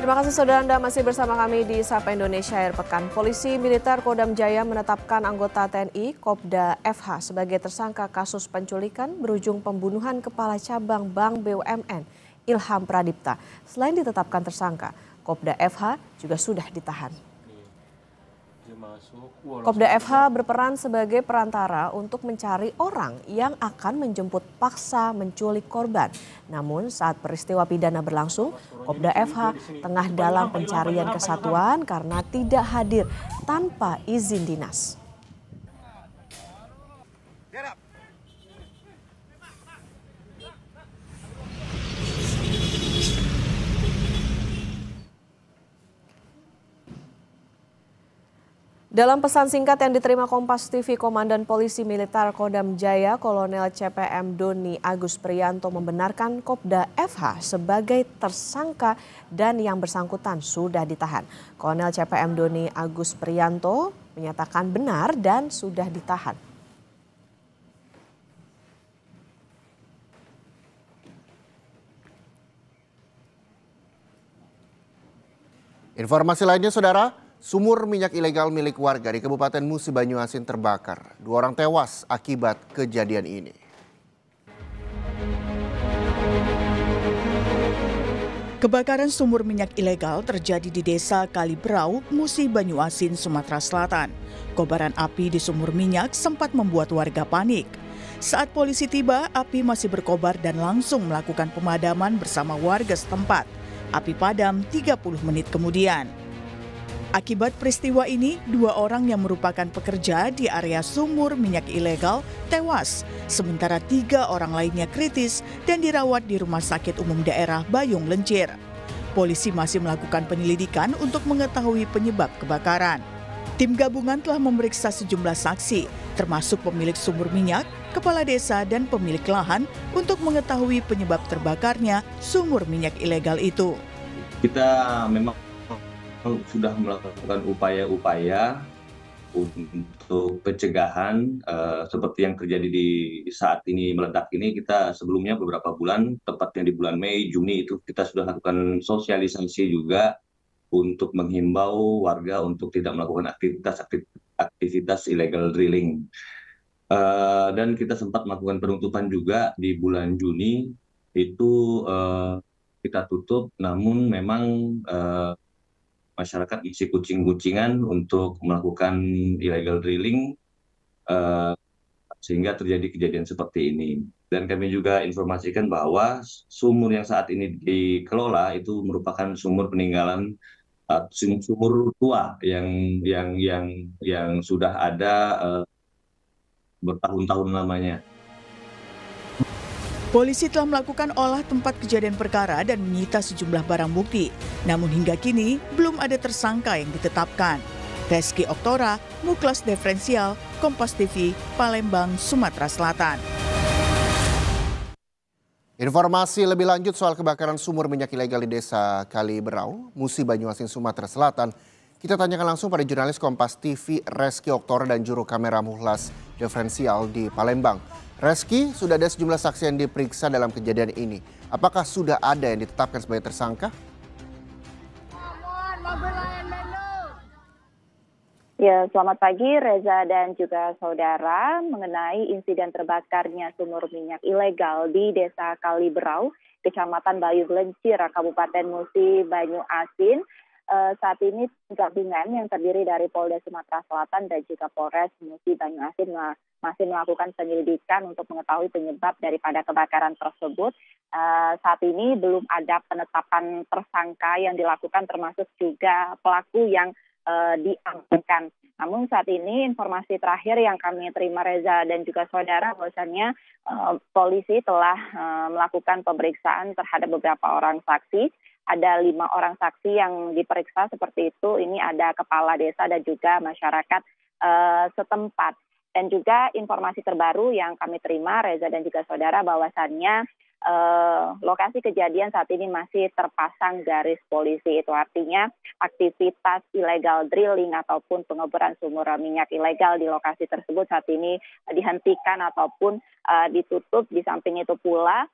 Terima kasih saudara Anda masih bersama kami di Sapa Indonesia Akhir Pekan. Polisi Militer Kodam Jaya menetapkan anggota TNI Kopda FH sebagai tersangka kasus penculikan berujung pembunuhan Kepala Cabang Bank BUMN Ilham Pradipta. Selain ditetapkan tersangka, Kopda FH juga sudah ditahan. Kopda FH berperan sebagai perantara untuk mencari orang yang akan menjemput paksa menculik korban. Namun saat peristiwa pidana berlangsung, Kopda FH tengah dalam pencarian kesatuan karena tidak hadir tanpa izin dinas. Dalam pesan singkat yang diterima Kompas TV, Komandan Polisi Militer Kodam Jaya, Kolonel CPM Doni Agus Priyanto membenarkan Kopda FH sebagai tersangka dan yang bersangkutan sudah ditahan. Kolonel CPM Doni Agus Priyanto menyatakan benar dan sudah ditahan. Informasi lainnya, saudara. Sumur minyak ilegal milik warga di Kabupaten Musi Banyuasin terbakar. 2 orang tewas akibat kejadian ini. Kebakaran sumur minyak ilegal terjadi di Desa Kalibrau, Musi Banyuasin, Sumatera Selatan. Kobaran api di sumur minyak sempat membuat warga panik. Saat polisi tiba, api masih berkobar dan langsung melakukan pemadaman bersama warga setempat. Api padam 30 menit kemudian. Akibat peristiwa ini, 2 orang yang merupakan pekerja di area sumur minyak ilegal tewas, sementara 3 orang lainnya kritis dan dirawat di Rumah Sakit Umum Daerah Bayung Lencir. Polisi masih melakukan penyelidikan untuk mengetahui penyebab kebakaran. Tim gabungan telah memeriksa sejumlah saksi, termasuk pemilik sumur minyak, kepala desa, dan pemilik lahan untuk mengetahui penyebab terbakarnya sumur minyak ilegal itu. Kita memang sudah melakukan upaya-upaya untuk pencegahan seperti yang terjadi di saat ini meledak ini. Kita sebelumnya beberapa bulan, tepatnya di bulan Mei, Juni itu kita sudah lakukan sosialisasi juga untuk menghimbau warga untuk tidak melakukan aktivitas illegal drilling. Dan kita sempat melakukan penutupan juga di bulan Juni itu kita tutup, namun memang masyarakat isi kucing-kucingan untuk melakukan illegal drilling sehingga terjadi kejadian seperti ini. Dan kami juga informasikan bahwa sumur yang saat ini dikelola itu merupakan sumur peninggalan sumur tua yang sudah ada bertahun-tahun lamanya. Polisi telah melakukan olah tempat kejadian perkara dan menyita sejumlah barang bukti. Namun hingga kini belum ada tersangka yang ditetapkan. Reski Oktora, Muklas Diferensial, Kompas TV, Palembang, Sumatera Selatan. Informasi lebih lanjut soal kebakaran sumur minyak ilegal di Desa Kaliberau, Musi Banyuasin, Sumatera Selatan. Kita tanyakan langsung pada jurnalis Kompas TV Reski Oktora dan juru kamera Muklas Diferensial di Palembang. Reski, sudah ada sejumlah saksi yang diperiksa dalam kejadian ini. Apakah sudah ada yang ditetapkan sebagai tersangka? Ya, selamat pagi Reza dan juga saudara. Mengenai insiden terbakarnya sumur minyak ilegal di Desa Kaliberau, Kecamatan Bayung Lencir, Kabupaten Musi Banyuasin. Saat ini gabungan yang terdiri dari Polda Sumatera Selatan dan juga Polres Musi Banyuasin masih melakukan penyelidikan untuk mengetahui penyebab daripada kebakaran tersebut. Saat ini belum ada penetapan tersangka yang dilakukan, termasuk juga pelaku yang diamankan. Namun saat ini informasi terakhir yang kami terima Reza dan juga saudara, bahwasannya polisi telah melakukan pemeriksaan terhadap beberapa orang saksi. Ada 5 orang saksi yang diperiksa seperti itu. Ini ada kepala desa dan juga masyarakat setempat. Dan juga informasi terbaru yang kami terima Reza dan juga saudara, bahwasannya lokasi kejadian saat ini masih terpasang garis polisi. Itu artinya aktivitas ilegal drilling ataupun pengeboran sumur minyak ilegal di lokasi tersebut saat ini dihentikan ataupun ditutup. Di samping itu pula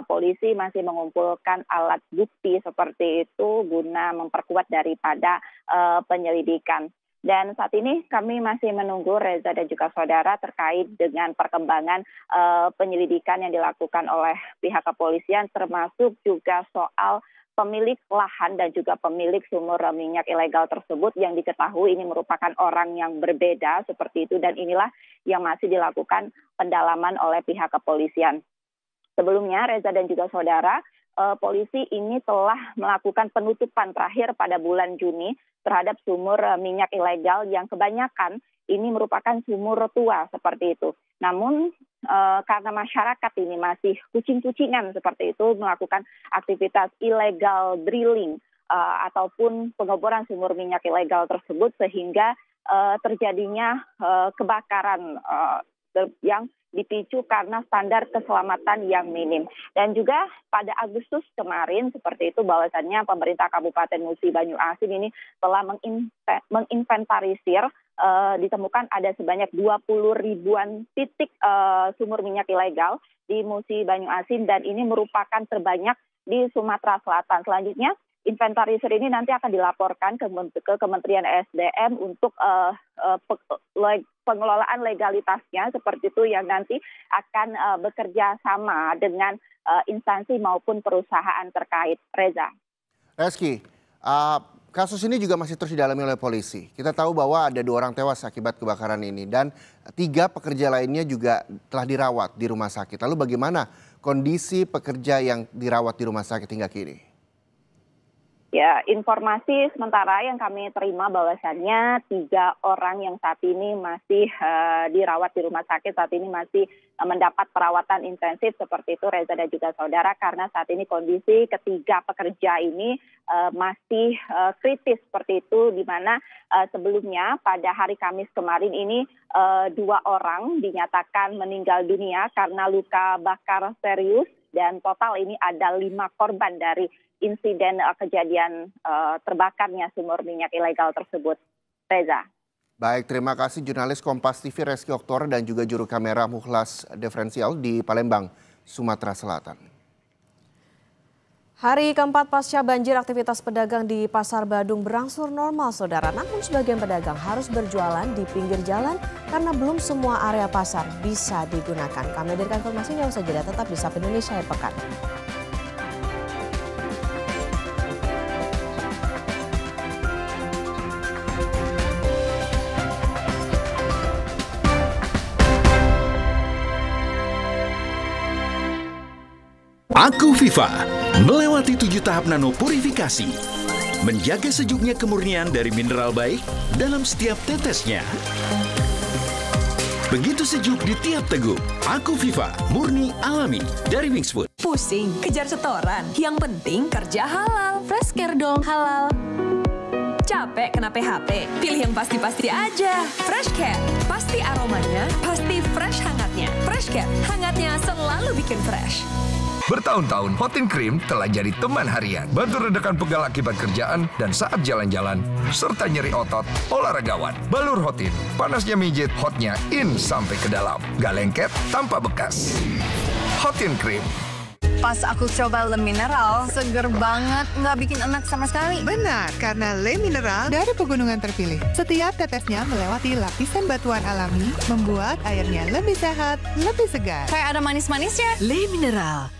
polisi masih mengumpulkan alat bukti seperti itu guna memperkuat daripada penyelidikan. Dan saat ini kami masih menunggu Reza dan juga saudara terkait dengan perkembangan penyelidikan yang dilakukan oleh pihak kepolisian, termasuk juga soal pemilik lahan dan juga pemilik sumur minyak ilegal tersebut yang diketahui ini merupakan orang yang berbeda seperti itu, dan inilah yang masih dilakukan pendalaman oleh pihak kepolisian. Sebelumnya Reza dan juga saudara, polisi ini telah melakukan penutupan terakhir pada bulan Juni terhadap sumur minyak ilegal yang kebanyakan ini merupakan sumur tua seperti itu. Namun karena masyarakat ini masih kucing-kucingan seperti itu melakukan aktivitas illegal drilling ataupun pengeboran sumur minyak ilegal tersebut, sehingga terjadinya kebakaran yang dipicu karena standar keselamatan yang minim. Dan juga pada Agustus kemarin seperti itu bahwasannya pemerintah Kabupaten Musi Banyuasin ini telah menginventarisir, ditemukan ada sebanyak 20 ribuan titik sumur minyak ilegal di Musi Banyuasin, dan ini merupakan terbanyak di Sumatera Selatan. Selanjutnya inventarisir ini nanti akan dilaporkan ke Kementerian SDM untuk pengelolaan legalitasnya seperti itu, yang nanti akan bekerja sama dengan instansi maupun perusahaan terkait. Reza. Reski, kasus ini juga masih terus didalami oleh polisi. Kita tahu bahwa ada 2 orang tewas akibat kebakaran ini dan 3 pekerja lainnya juga telah dirawat di rumah sakit. Lalu bagaimana kondisi pekerja yang dirawat di rumah sakit hingga kini? Ya, informasi sementara yang kami terima bahwasannya 3 orang yang saat ini masih dirawat di rumah sakit, saat ini masih mendapat perawatan intensif seperti itu, Reza dan juga saudara, karena saat ini kondisi ketiga pekerja ini masih kritis seperti itu, di mana sebelumnya pada hari Kamis kemarin ini 2 orang dinyatakan meninggal dunia karena luka bakar serius, dan total ini ada 5 korban dari insiden kejadian terbakarnya sumur minyak ilegal tersebut. Reza. Baik, terima kasih jurnalis Kompas TV Reski Oktor dan juga juru kamera Mukhlas Diferensial di Palembang, Sumatera Selatan. Hari keempat pasca banjir, aktivitas pedagang di Pasar Badung berangsur normal, saudara. Namun sebagian pedagang harus berjualan di pinggir jalan karena belum semua area pasar bisa digunakan. Kami hadirkan informasinya usai jeda, tetap di Sapa Indonesia Akhir Pekan. Aku Viva melewati 7 tahap nano purifikasi, menjaga sejuknya kemurnian dari mineral baik dalam setiap tetesnya. Begitu sejuk di tiap teguk. Aku Viva, murni alami dari Wingsfood. Pusing, kejar setoran. Yang penting kerja halal. Fresh Care dong, halal. Capek kena PHP? Pilih yang pasti-pasti aja. Fresh Care, pasti aromanya, pasti fresh hangatnya. Fresh Care, hangatnya selalu bikin fresh. Bertahun-tahun, Hotin Cream telah jadi teman harian. Bantu redakan pegal akibat kerjaan dan saat jalan-jalan, serta nyeri otot olahragawan. Balur Hotin, panasnya mijit, hotnya in sampai ke dalam. Gak lengket, tanpa bekas. Hotin Cream. Pas aku coba Le Mineral, seger banget, nggak bikin enak sama sekali. Benar, karena Le Mineral dari pegunungan terpilih. Setiap tetesnya melewati lapisan batuan alami, membuat airnya lebih sehat, lebih segar. Kayak ada manis-manisnya. Le Mineral.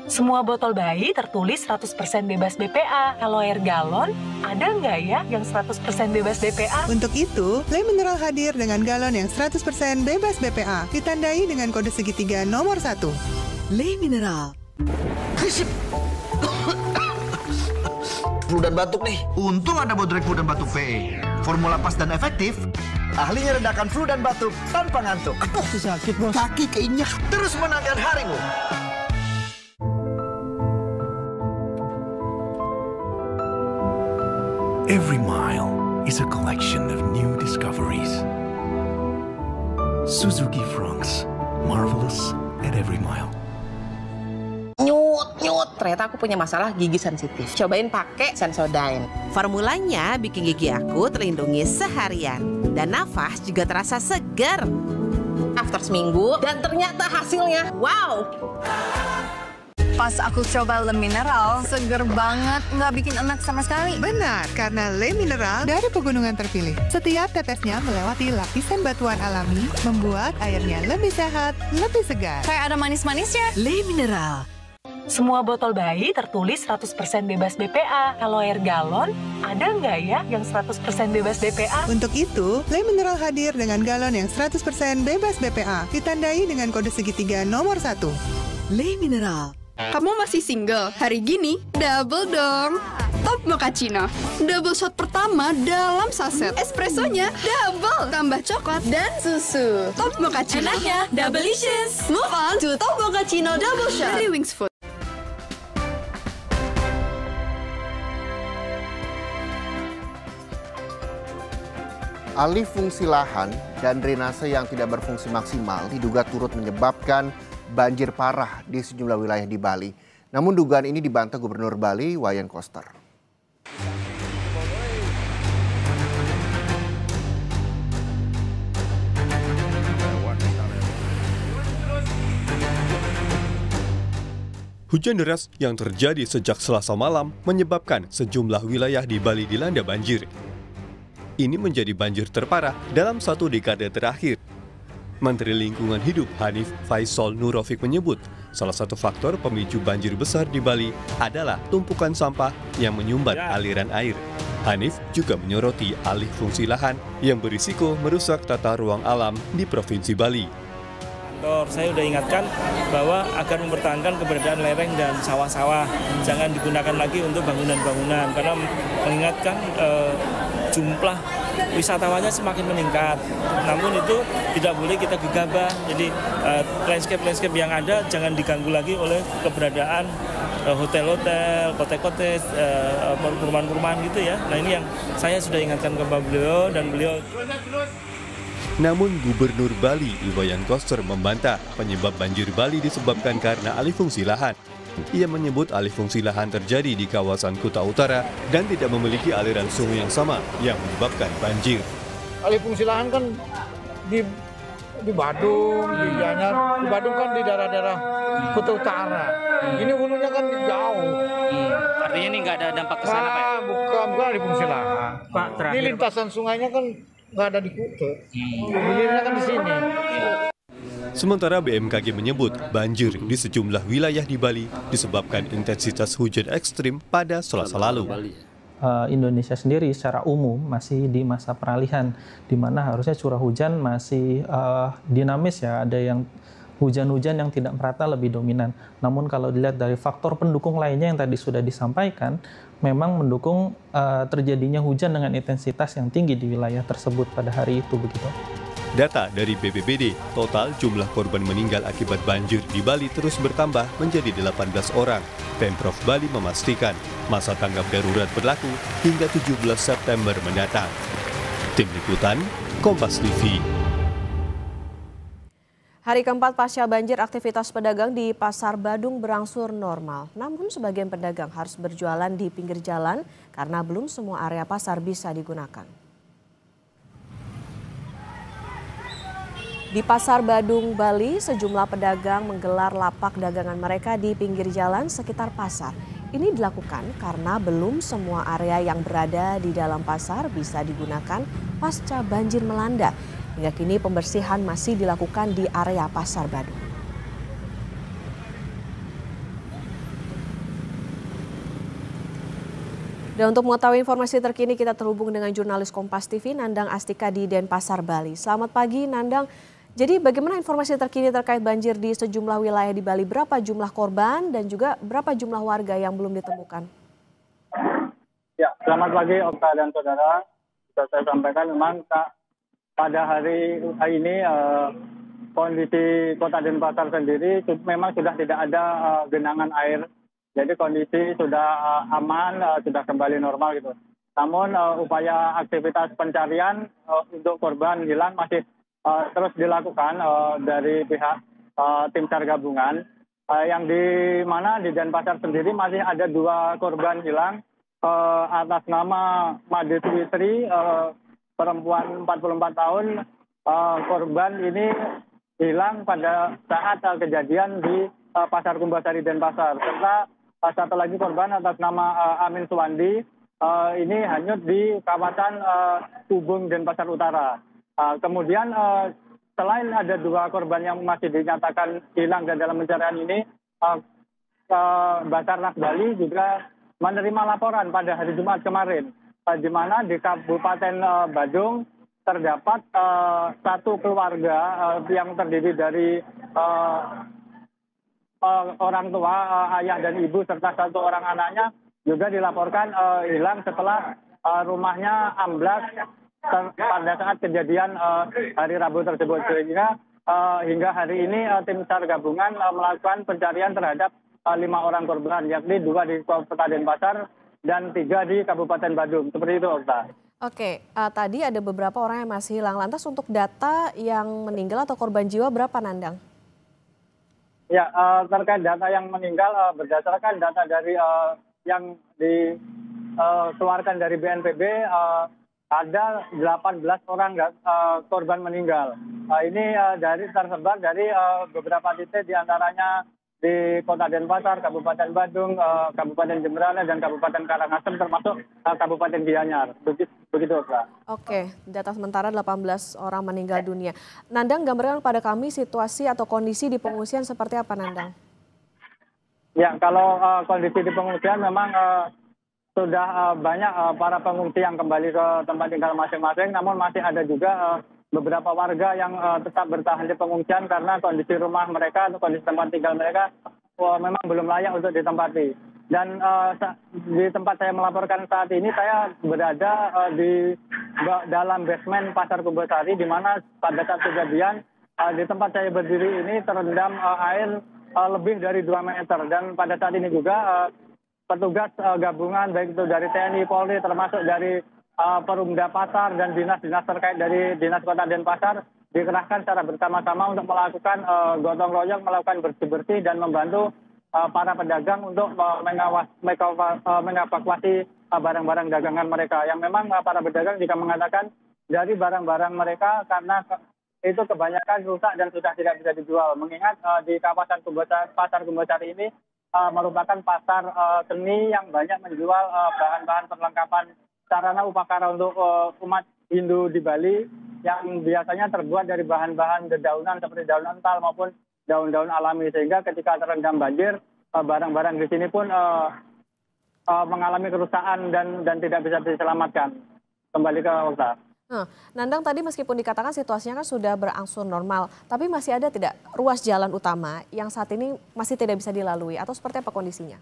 Semua botol bayi tertulis 100% bebas BPA. Kalau air galon, ada nggak ya yang 100% bebas BPA? Untuk itu, Le Mineral hadir dengan galon yang 100% bebas BPA. Ditandai dengan kode segitiga nomor 1. Le Mineral. Flu dan batuk nih. Untung ada Bodrek Flu dan Batuk PE. Formula pas dan efektif. Ahlinya redakan flu dan batuk tanpa ngantuk. Aduh, sakit bos. Kaki keinyak. Terus menangkan harimu. Every mile is a collection of new discoveries. Suzuki Franks, marvelous at every mile. ternyata aku punya masalah gigi sensitif. Cobain pakai Sensodyne. Formulanya bikin gigi aku terlindungi seharian. Dan nafas juga terasa segar. After seminggu, dan ternyata hasilnya, wow! Pas aku coba Le Mineral, seger banget, nggak bikin enak sama sekali. Benar, karena Le Mineral dari pegunungan terpilih. Setiap tetesnya melewati lapisan batuan alami, membuat airnya lebih sehat, lebih segar. Kayak ada manis-manisnya. Le Mineral. Semua botol bayi tertulis 100% bebas BPA. Kalau air galon, ada nggak ya yang 100% bebas BPA? Untuk itu, Le Mineral hadir dengan galon yang 100% bebas BPA, ditandai dengan kode segitiga nomor 1. Le Mineral. Kamu masih single? Hari gini, double dong. Top Mochaccino. Double shot pertama dalam saset. Espressonya double. Tambah coklat dan susu. Top Mochaccino. Enaknya, double-licious. Move on to Top Mochaccino double shot. Dari Wings Food. Alih fungsi lahan dan drainase yang tidak berfungsi maksimal diduga turut menyebabkan banjir parah di sejumlah wilayah di Bali. Namun dugaan ini dibantah Gubernur Bali, Wayan Koster. Hujan deras yang terjadi sejak Selasa malam menyebabkan sejumlah wilayah di Bali dilanda banjir. Ini menjadi banjir terparah dalam 1 dekade terakhir. Menteri Lingkungan Hidup Hanif Faisal Nurofik menyebut salah satu faktor pemicu banjir besar di Bali adalah tumpukan sampah yang menyumbat aliran air. Hanif juga menyoroti alih fungsi lahan yang berisiko merusak tata ruang alam di Provinsi Bali. Saya sudah ingatkan bahwa agar mempertahankan keberadaan lereng dan sawah-sawah, jangan digunakan lagi untuk bangunan-bangunan, karena mengingatkan jumlah wisatawannya semakin meningkat. Namun itu tidak boleh kita gegabah. Jadi landscape yang ada jangan diganggu lagi oleh keberadaan hotel-hotel, kotek-kotek, perumahan-perumahan gitu ya. Nah ini yang saya sudah ingatkan kepada beliau dan beliau. Namun Gubernur Bali, Wayan Koster membantah penyebab banjir Bali disebabkan karena alih fungsi lahan. Ia menyebut alih fungsi lahan terjadi di kawasan Kuta Utara dan tidak memiliki aliran sungai yang sama yang menyebabkan banjir. Alih fungsi lahan kan di Badung, di Gianyar. Di Badung kan di daerah-daerah Kuta Utara. Ini hulunya kan jauh. Artinya ini nggak ada dampak ke sana, Pak? Bukan alih fungsi lahan. Pak, terakhir, ini lintasan sungainya kan nggak ada di Kuta. Hilirnya kan di sini. Sementara BMKG menyebut banjir di sejumlah wilayah di Bali disebabkan intensitas hujan ekstrim pada Selasa lalu. Indonesia sendiri secara umum masih di masa peralihan, di mana harusnya curah hujan masih dinamis ya, ada yang hujan-hujan yang tidak merata lebih dominan. Namun kalau dilihat dari faktor pendukung lainnya yang tadi sudah disampaikan, memang mendukung terjadinya hujan dengan intensitas yang tinggi di wilayah tersebut pada hari itu begitu. Data dari BPBD, total jumlah korban meninggal akibat banjir di Bali terus bertambah menjadi 18 orang. Pemprov Bali memastikan masa tanggap darurat berlaku hingga 17 September mendatang. Tim Liputan, Kompas TV. Hari keempat pasca banjir, aktivitas pedagang di Pasar Badung berangsur normal. Namun sebagian pedagang harus berjualan di pinggir jalan karena belum semua area pasar bisa digunakan. Di Pasar Badung, Bali, sejumlah pedagang menggelar lapak dagangan mereka di pinggir jalan sekitar pasar. Ini dilakukan karena belum semua area yang berada di dalam pasar bisa digunakan pasca banjir melanda. Hingga kini pembersihan masih dilakukan di area Pasar Badung. Dan untuk mengetahui informasi terkini kita terhubung dengan jurnalis Kompas TV Nandang Astika di Denpasar, Bali. Selamat pagi Nandang. Jadi bagaimana informasi terkini terkait banjir di sejumlah wilayah di Bali? Berapa jumlah korban dan juga berapa jumlah warga yang belum ditemukan? Ya, selamat pagi Okta dan saudara. Bisa saya sampaikan memang pada hari ini kondisi Kota Denpasar sendiri memang sudah tidak ada genangan air. Jadi kondisi sudah aman, sudah kembali normal gitu. Namun upaya aktivitas pencarian untuk korban hilang masih terus dilakukan dari pihak tim SAR gabungan. yang di mana di Denpasar sendiri masih ada 2 korban hilang atas nama Made Sri, perempuan 44 tahun. Korban ini hilang pada saat kejadian di Pasar Kumbasari Denpasar. Serta satu lagi korban atas nama Amin Suwandi ini hanyut di kawasan Ubung Denpasar Utara. Kemudian selain ada 2 korban yang masih dinyatakan hilang dan dalam pencarian ini, Basarnas Bali juga menerima laporan pada hari Jumat kemarin, di mana di Kabupaten Badung terdapat 1 keluarga yang terdiri dari orang tua, ayah dan ibu serta 1 orang anaknya juga dilaporkan hilang setelah rumahnya amblas pada saat kejadian hari Rabu tersebut. Sehingga hingga hari ini tim SAR gabungan melakukan pencarian terhadap 5 orang korban, yakni 2 di Kota Denpasar dan 3 di Kabupaten Badung. Seperti itu, Okta. Oke, tadi ada beberapa orang yang masih hilang. Lantas untuk data yang meninggal atau korban jiwa berapa, Nandang? Ya, terkait data yang meninggal berdasarkan data dari yang dikeluarkan dari BNPB, ada 18 orang korban meninggal. Ini tersebar dari beberapa titik, diantaranya di Kota Denpasar, Kabupaten Badung, Kabupaten Jemberana, dan Kabupaten Karangasem, termasuk Kabupaten Gianyar. Begitu, Pak. Oke, data sementara 18 orang meninggal dunia. Nandang, gambarkan pada kami situasi atau kondisi di pengungsian seperti apa, Nandang? Ya, kalau kondisi di pengungsian memang sudah banyak para pengungsi yang kembali ke tempat tinggal masing-masing, namun masih ada juga beberapa warga yang tetap bertahan di pengungsian karena kondisi rumah mereka atau kondisi tempat tinggal mereka memang belum layak untuk ditempati. Dan di tempat saya melaporkan saat ini, saya berada di dalam basement Pasar Kumbasari, di mana pada saat kejadian di tempat saya berdiri ini terendam air lebih dari 2 meter. Dan pada saat ini juga petugas gabungan baik itu dari TNI, Polri, termasuk dari Perumda Pasar dan dinas-dinas terkait dari Dinas Kota Denpasar dikerahkan secara bersama-sama untuk melakukan gotong royong, melakukan bersih-bersih dan membantu para pedagang untuk mengevakuasi barang-barang dagangan mereka. Yang memang para pedagang juga mengatakan dari barang-barang mereka karena itu kebanyakan rusak dan sudah tidak bisa dijual. Mengingat di kawasan Pasar Kumbasari ini merupakan pasar seni yang banyak menjual bahan-bahan perlengkapan sarana upakara untuk umat Hindu di Bali yang biasanya terbuat dari bahan-bahan dedaunan seperti daun ental maupun daun-daun alami, sehingga ketika terendam banjir barang-barang di sini pun mengalami kerusakan dan tidak bisa diselamatkan. Kembali ke Okta. Nandang, tadi meskipun dikatakan situasinya kan sudah berangsur normal, tapi masih ada tidak ruas jalan utama yang saat ini masih tidak bisa dilalui atau seperti apa kondisinya?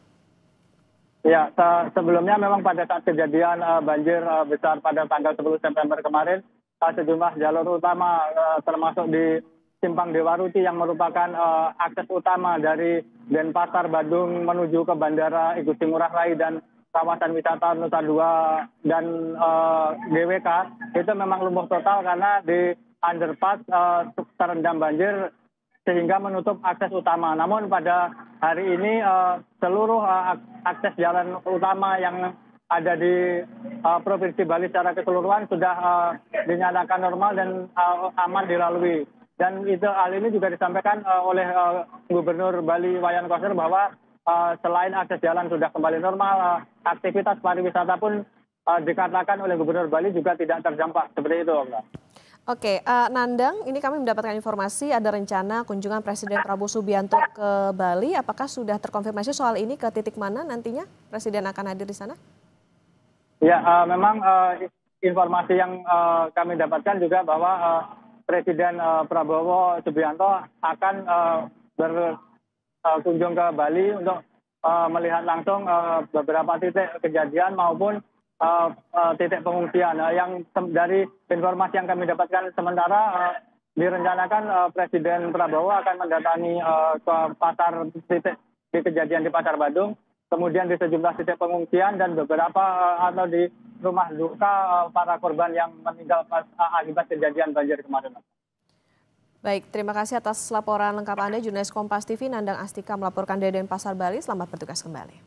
Ya, sebelumnya memang pada saat kejadian banjir besar pada tanggal 10 September kemarin, sejumlah jalur utama termasuk di Simpang Dewaruti yang merupakan akses utama dari Denpasar, Badung menuju ke Bandara Igusti Ngurah Rai dan kawasan wisata Nusa Dua dan GWK, itu memang lumpuh total karena di underpass terendam banjir sehingga menutup akses utama. Namun pada hari ini seluruh akses jalan utama yang ada di Provinsi Bali secara keseluruhan sudah dinyatakan normal dan aman dilalui. Dan itu hal ini juga disampaikan oleh Gubernur Bali Wayan Koster bahwa selain akses jalan sudah kembali normal, aktivitas pariwisata pun dikatakan oleh Gubernur Bali juga tidak terdampak. Seperti itu, Mbak. Oke, Nandang, ini kami mendapatkan informasi ada rencana kunjungan Presiden Prabowo Subianto ke Bali. Apakah sudah terkonfirmasi soal ini, ke titik mana nantinya Presiden akan hadir di sana? Ya, memang informasi yang kami dapatkan juga bahwa Presiden Prabowo Subianto akan berkunjung ke Bali untuk melihat langsung beberapa titik kejadian maupun titik pengungsian. Yang dari informasi yang kami dapatkan sementara direncanakan Presiden Prabowo akan mendatangi ke pasar titik di kejadian di Pasar Badung, kemudian di sejumlah titik pengungsian dan beberapa atau di rumah duka para korban yang meninggal akibat kejadian banjir kemarin. Baik, terima kasih atas laporan lengkap Anda. Jurnalis Kompas TV Nandang Astika melaporkan dari Denpasar, Bali. Selamat bertugas kembali.